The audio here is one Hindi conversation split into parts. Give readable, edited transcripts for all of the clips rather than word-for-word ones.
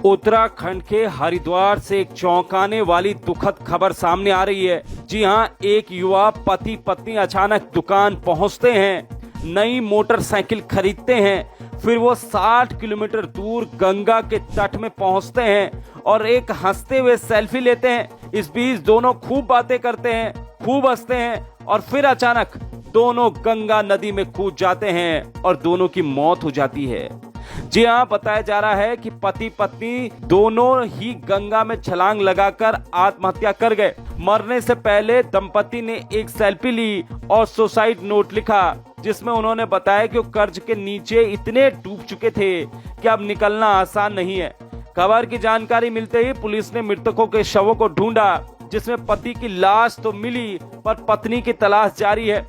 उत्तराखंड के हरिद्वार से एक चौंकाने वाली दुखद खबर सामने आ रही है। जी हां, एक युवा पति पत्नी अचानक दुकान पहुंचते हैं, नई मोटरसाइकिल खरीदते हैं, फिर वो 60 किलोमीटर दूर गंगा के तट में पहुंचते हैं और एक हंसते हुए सेल्फी लेते हैं। इस बीच दोनों खूब बातें करते हैं, खूब हंसते हैं और फिर अचानक दोनों गंगा नदी में कूद जाते हैं और दोनों की मौत हो जाती है। जी हाँ, बताया जा रहा है कि पति पत्नी दोनों ही गंगा में छलांग लगाकर आत्महत्या कर गए। मरने से पहले दंपति ने एक सेल्फी ली और सुसाइड नोट लिखा, जिसमें उन्होंने बताया कि वो कर्ज के नीचे इतने डूब चुके थे कि अब निकलना आसान नहीं है। खबर की जानकारी मिलते ही पुलिस ने मृतकों के शवों को ढूंढा, जिसमें पति की लाश तो मिली पर पत्नी की तलाश जारी है।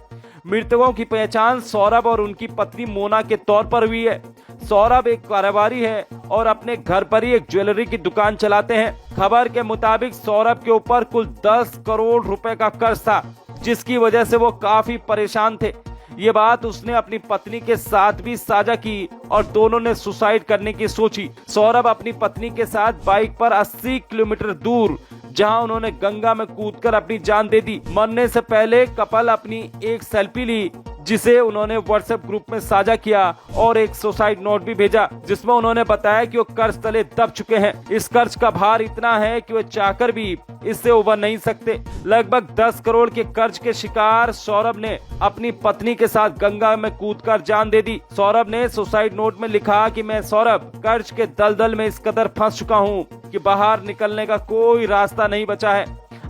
मृतकों की पहचान सौरभ और उनकी पत्नी मोना के तौर पर हुई है। सौरभ एक कारोबारी है और अपने घर पर ही एक ज्वेलरी की दुकान चलाते हैं। खबर के मुताबिक सौरभ के ऊपर कुल 10 करोड़ रुपए का कर्ज था, जिसकी वजह से वो काफी परेशान थे। ये बात उसने अपनी पत्नी के साथ भी साझा की और दोनों ने सुसाइड करने की सोची। सौरभ अपनी पत्नी के साथ बाइक पर 80 किलोमीटर दूर, जहां उन्होंने गंगा में कूदकर अपनी जान दे दी। मरने से पहले कपल अपनी एक सेल्फी ली, जिसे उन्होंने व्हाट्सएप ग्रुप में साझा किया और एक सुसाइड नोट भी भेजा, जिसमें उन्होंने बताया कि वो कर्ज तले दब चुके हैं। इस कर्ज का भार इतना है कि वो चाहकर भी इससे उबर नहीं सकते। लगभग 10 करोड़ के कर्ज के शिकार सौरभ ने अपनी पत्नी के साथ गंगा में कूदकर जान दे दी। सौरभ ने सुसाइड नोट में लिखा कि मैं सौरभ कर्ज के दलदल में इस कदर फंस चुका हूँ कि बाहर निकलने का कोई रास्ता नहीं बचा है।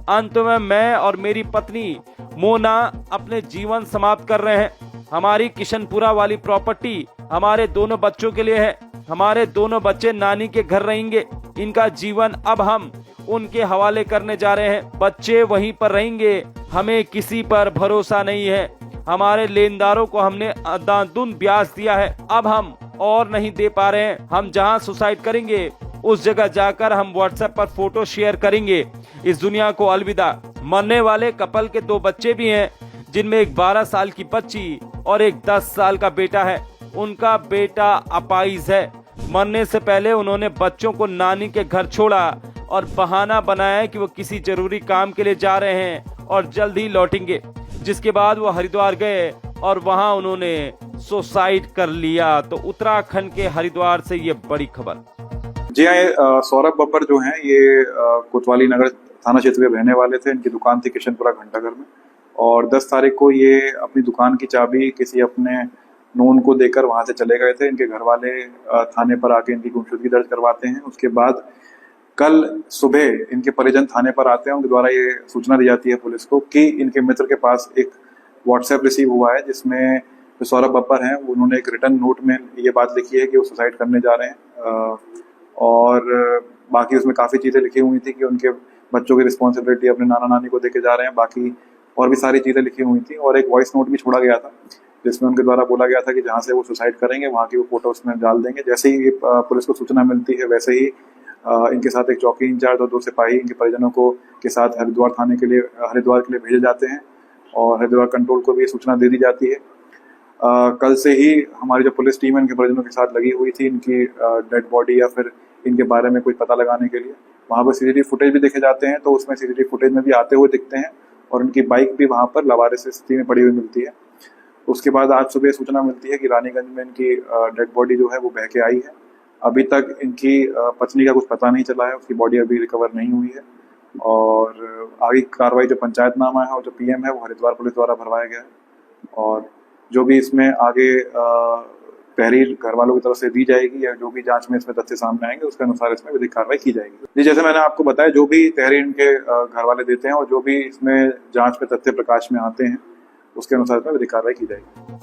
अंत में मैं और मेरी पत्नी मोना अपने जीवन समाप्त कर रहे हैं। हमारी किशनपुरा वाली प्रॉपर्टी हमारे दोनों बच्चों के लिए है। हमारे दोनों बच्चे नानी के घर रहेंगे। इनका जीवन अब हम उनके हवाले करने जा रहे हैं। बच्चे वहीं पर रहेंगे। हमें किसी पर भरोसा नहीं है। हमारे लेनदारों को हमने अंधाधुंध ब्याज दिया है। अब हम और नहीं दे पा रहे हैं। हम जहां सुसाइड करेंगे उस जगह जाकर हम व्हाट्सएप पर फोटो शेयर करेंगे। इस दुनिया को अलविदा। मरने वाले कपल के 2 बच्चे भी हैं, जिनमें एक 12 साल की बच्ची और एक 10 साल का बेटा है। उनका बेटा अपाहिज है। मरने से पहले उन्होंने बच्चों को नानी के घर छोड़ा और बहाना बनाया कि वो किसी जरूरी काम के लिए जा रहे हैं और जल्द ही लौटेंगे, जिसके बाद वो हरिद्वार गए और वहां उन्होंने सुसाइड कर लिया। तो उत्तराखंड के हरिद्वार से ये बड़ी खबर। जी हाँ, सौरभ बब्बर जो हैं ये कोतवाली नगर थाना क्षेत्र के रहने वाले थे। इनकी दुकान थी किशनपुरा घंटाघर में और 10 तारीख को ये अपनी दुकान की चाबी किसी अपने नोन को देकर वहां से चले गए थे। इनके घर वाले थाने पर आके इनकी गुमशुदगी दर्ज करवाते हैं। उसके बाद कल सुबह इनके परिजन थाने पर आते हैं। उनके द्वारा ये सूचना दी जाती है पुलिस को कि इनके मित्र के पास एक व्हाट्सएप रिसीव हुआ है, जिसमें जो सौरभ बब्बर हैं उन्होंने एक रिटर्न नोट में ये बात लिखी है कि वो सुसाइड करने जा रहे हैं और बाकी उसमें काफ़ी चीज़ें लिखी हुई थी कि उनके बच्चों की रिस्पॉन्सिबिलिटी अपने नाना नानी को देके जा रहे हैं। बाकी और भी सारी चीज़ें लिखी हुई थी और एक वॉइस नोट भी छोड़ा गया था, जिसमें उनके द्वारा बोला गया था कि जहाँ से वो सुसाइड करेंगे वहाँ की वो फोटो उसमें डाल देंगे। जैसे ही पुलिस को सूचना मिलती है, वैसे ही इनके साथ एक चौकी इंचार्ज और 2 सिपाही इनके परिजनों को के साथ हरिद्वार के लिए भेजे जाते हैं और हरिद्वार कंट्रोल को भी ये सूचना दे दी जाती है। कल से ही हमारी जो पुलिस टीम है इनके परिजनों के साथ लगी हुई थी इनकी डेड बॉडी या फिर इनके बारे में कोई पता लगाने के लिए। वहाँ पर सीसीटीवी फुटेज भी देखे जाते हैं, तो उसमें सीसीटीवी फुटेज में भी आते हुए दिखते हैं और उनकी बाइक भी वहाँ पर लावारिस स्थिति में पड़ी हुई मिलती है। उसके बाद आज सुबह सूचना मिलती है कि रानीगंज में इनकी डेड बॉडी जो है वो बह के आई है। अभी तक इनकी पत्नी का कुछ पता नहीं चला है, उसकी बॉडी अभी रिकवर नहीं हुई है और आगे कार्रवाई जो पंचायतनामा है और जो पीएम है वो हरिद्वार पुलिस द्वारा भरवाया गया है और जो भी इसमें आगे तहरीर घर वालों की तरफ से दी जाएगी या जो भी जांच में इसमें तथ्य सामने आएंगे उसके अनुसार इसमें विधिक कार्रवाई की जाएगी। जी, जैसे मैंने आपको बताया, जो भी तहरीर इनके घर वाले देते हैं और जो भी इसमें जांच में तथ्य प्रकाश में आते हैं उसके अनुसार इसमें विधिक कार्रवाई की जाएगी।